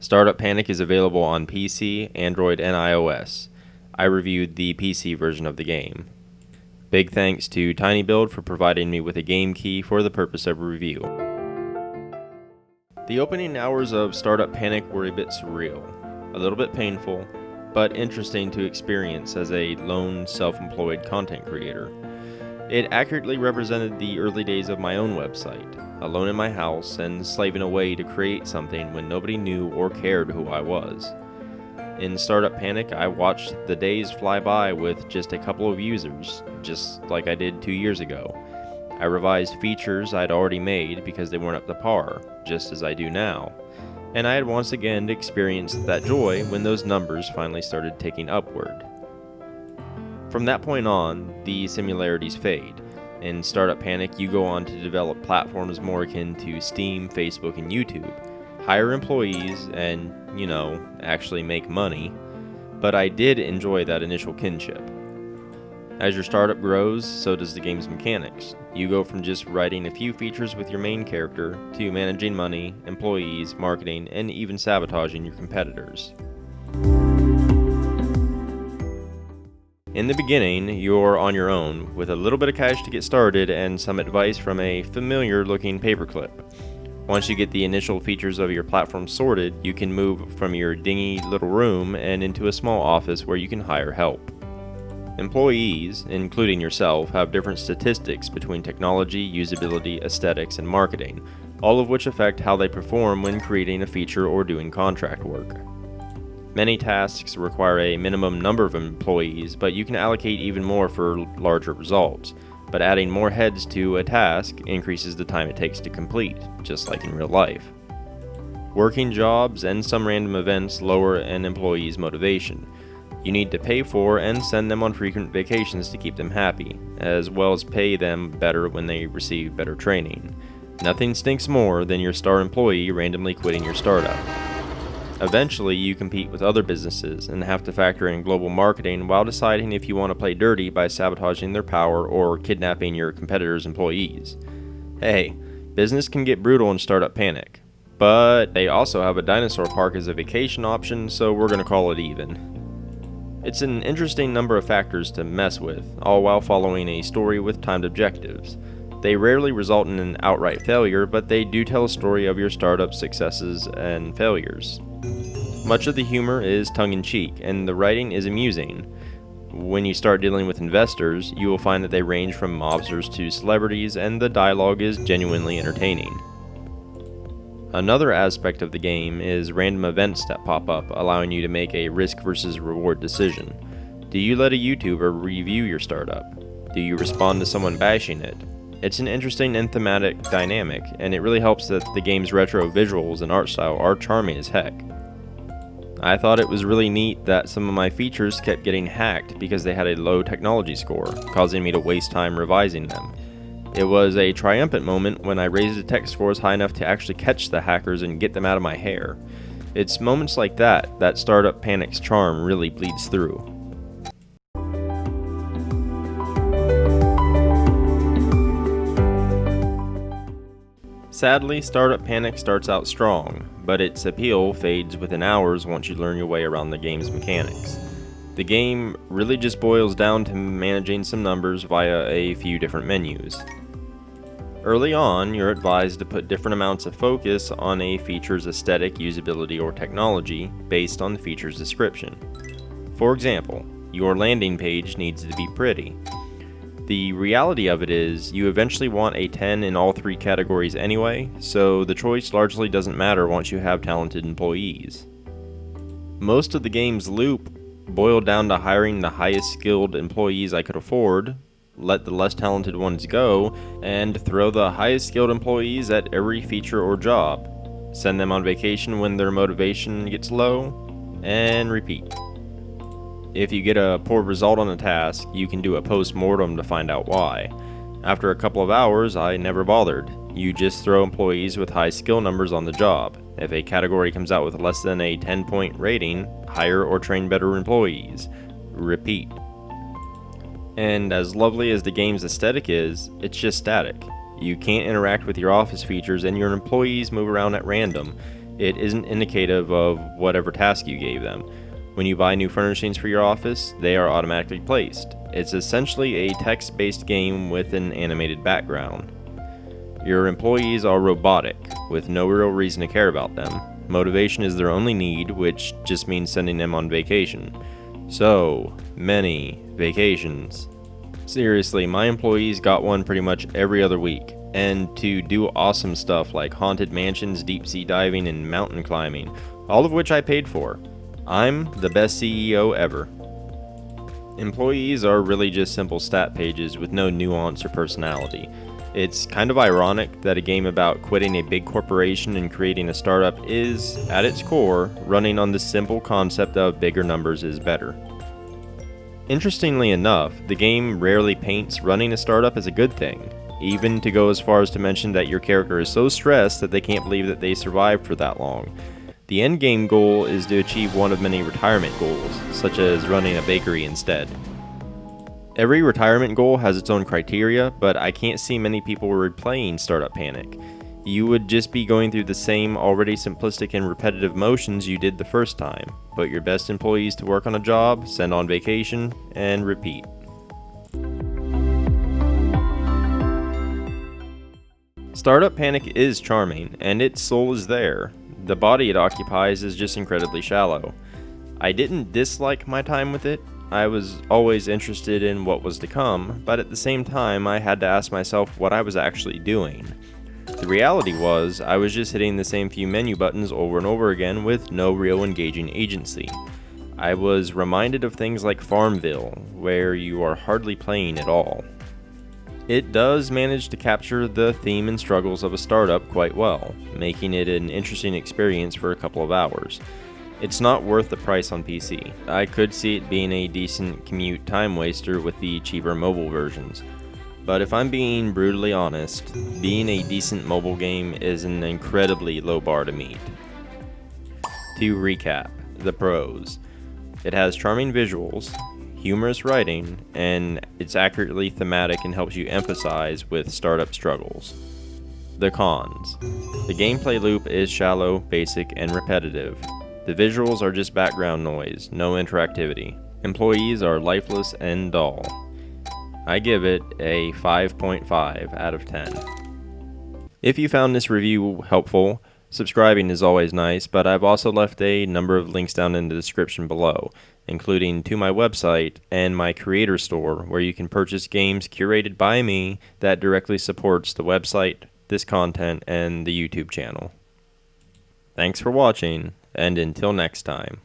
Startup Panic is available on PC, Android, and iOS. I reviewed the PC version of the game. Big thanks to TinyBuild for providing me with a game key for the purpose of review. The opening hours of Startup Panic were a bit surreal, a little bit painful, but interesting to experience as a lone, self-employed content creator. It accurately represented the early days of my own website, alone in my house and slaving away to create something when nobody knew or cared who I was. In Startup Panic, I watched the days fly by with just a couple of users, just like I did 2 years ago. I revised features I'd already made because they weren't up to par, just as I do now. And I had once again experienced that joy when those numbers finally started ticking upward. From that point on, the similarities fade. In Startup Panic, you go on to develop platforms more akin to Steam, Facebook, and YouTube, hire employees, and, actually make money. But I did enjoy that initial kinship. As your startup grows, so does the game's mechanics. You go from just writing a few features with your main character to managing money, employees, marketing, and even sabotaging your competitors. In the beginning, you're on your own, with a little bit of cash to get started and some advice from a familiar-looking paperclip. Once you get the initial features of your platform sorted, you can move from your dingy little room and into a small office where you can hire help. Employees, including yourself, have different statistics between technology, usability, aesthetics, and marketing, all of which affect how they perform when creating a feature or doing contract work. Many tasks require a minimum number of employees, but you can allocate even more for larger results. But adding more heads to a task increases the time it takes to complete, just like in real life. Working jobs and some random events lower an employee's motivation. You need to pay for and send them on frequent vacations to keep them happy, as well as pay them better when they receive better training. Nothing stinks more than your star employee randomly quitting your startup. Eventually, you compete with other businesses and have to factor in global marketing while deciding if you want to play dirty by sabotaging their power or kidnapping your competitors' employees. Hey, business can get brutal in Startup Panic, but they also have a dinosaur park as a vacation option, so we're going to call it even. It's an interesting number of factors to mess with, all while following a story with timed objectives. They rarely result in an outright failure, but they do tell a story of your startup's successes and failures. Much of the humor is tongue-in-cheek, and the writing is amusing. When you start dealing with investors, you will find that they range from mobsters to celebrities, and the dialogue is genuinely entertaining. Another aspect of the game is random events that pop up, allowing you to make a risk versus reward decision. Do you let a YouTuber review your startup? Do you respond to someone bashing it? It's an interesting and thematic dynamic, and it really helps that the game's retro visuals and art style are charming as heck. I thought it was really neat that some of my features kept getting hacked because they had a low technology score, causing me to waste time revising them. It was a triumphant moment when I raised the tech scores high enough to actually catch the hackers and get them out of my hair. It's moments like that Startup Panic's charm really bleeds through. Sadly, Startup Panic starts out strong, but its appeal fades within hours once you learn your way around the game's mechanics. The game really just boils down to managing some numbers via a few different menus. Early on, you're advised to put different amounts of focus on a feature's aesthetic, usability, or technology based on the feature's description. For example, your landing page needs to be pretty. The reality of it is, you eventually want a 10 in all 3 categories anyway, so the choice largely doesn't matter once you have talented employees. Most of the game's loop boiled down to hiring the highest skilled employees I could afford, let the less talented ones go, and throw the highest skilled employees at every feature or job, send them on vacation when their motivation gets low, and repeat. If you get a poor result on a task, you can do a post-mortem to find out why. After a couple of hours, I never bothered. You just throw employees with high skill numbers on the job. If a category comes out with less than a 10-point rating, hire or train better employees. Repeat. And as lovely as the game's aesthetic is, it's just static. You can't interact with your office features and your employees move around at random. It isn't indicative of whatever task you gave them. When you buy new furnishings for your office, they are automatically placed. It's essentially a text-based game with an animated background. Your employees are robotic, with no real reason to care about them. Motivation is their only need, which just means sending them on vacation. So many vacations. Seriously, my employees got one pretty much every other week, and to do awesome stuff like haunted mansions, deep sea diving, and mountain climbing, all of which I paid for. I'm the best CEO ever. Employees are really just simple stat pages with no nuance or personality. It's kind of ironic that a game about quitting a big corporation and creating a startup is, at its core, running on the simple concept of bigger numbers is better. Interestingly enough, the game rarely paints running a startup as a good thing, even to go as far as to mention that your character is so stressed that they can't believe that they survived for that long. The endgame goal is to achieve one of many retirement goals, such as running a bakery instead. Every retirement goal has its own criteria, but I can't see many people replaying Startup Panic. You would just be going through the same already simplistic and repetitive motions you did the first time. Put your best employees to work on a job, send on vacation, and repeat. Startup Panic is charming, and its soul is there. The body it occupies is just incredibly shallow. I didn't dislike my time with it. I was always interested in what was to come, but at the same time I had to ask myself what I was actually doing. The reality was, I was just hitting the same few menu buttons over and over again with no real engaging agency. I was reminded of things like Farmville, where you are hardly playing at all. It does manage to capture the theme and struggles of a startup quite well, making it an interesting experience for a couple of hours. It's not worth the price on PC. I could see it being a decent commute time waster with the cheaper mobile versions. But if I'm being brutally honest, being a decent mobile game is an incredibly low bar to meet. To recap, the pros. It has charming visuals, humorous writing, and it's accurately thematic and helps you empathize with startup struggles. The cons. The gameplay loop is shallow, basic, and repetitive. The visuals are just background noise, no interactivity. Employees are lifeless and dull. I give it a 5.5 out of 10. If you found this review helpful, subscribing is always nice, but I've also left a number of links down in the description below, including to my website and my creator store, where you can purchase games curated by me that directly supports the website, this content, and the YouTube channel. Thanks for watching, and until next time.